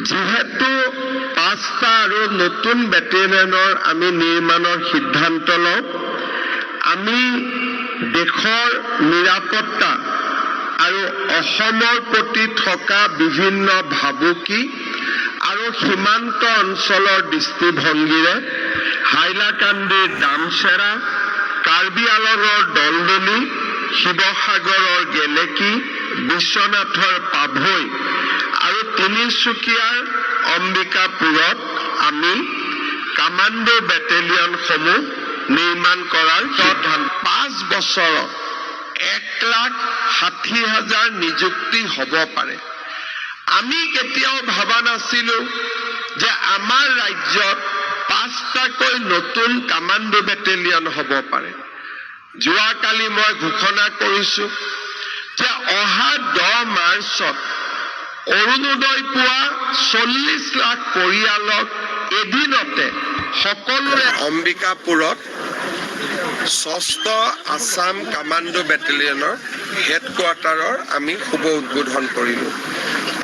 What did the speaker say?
যেহেতু 5টা আৰু নতুন বেটেলিয়নৰ আমি নিৰ্মাণৰ সিদ্ধান্ত লওঁ, আমি দেশৰ নিৰাপত্তা আৰু অসমৰ প্ৰতি থকা বিভিন্ন ভাবুকি আৰু সীমান্ত অঞ্চলৰ দৃষ্টিভংগীৰে হাইলাকান্দিৰ দামচেৰা, কাৰ্বি আংলঙৰ দলদলি, শিৱসাগৰৰ গেলেকী, বিশ্বনাথৰ পাভৈ আৰু তিনিচুকীয়াৰ অম্বিকাপুৰত আমি কামাণ্ডো বেটেলিয়নসমূহ নিৰ্মাণ কৰাৰ সিদ্ধান্ত। 5 বছৰত 1,60,000 নিযুক্তি হ'ব পাৰে। আমি কেতিয়াও ভাবা নাছিলো যে আমাৰ ৰাজ্যত 5টাকৈ নতুন কামাণ্ডো বেটেলিয়ন হ'ব পাৰে। যোৱাকালি মই ঘোষণা কৰিছো যে অহা 10 মাৰ্চত অৰুণোদয় পোৱা 40 লাখ পৰিয়ালক এদিনতে সকলোৰে অম্বিকাপুৰত 6ষ্ঠ আছাম কামাণ্ডো বেটেলিয়নৰ হেডকোৱাৰ্টাৰৰ আমি শুভ উদ্বোধন কৰিলোঁ।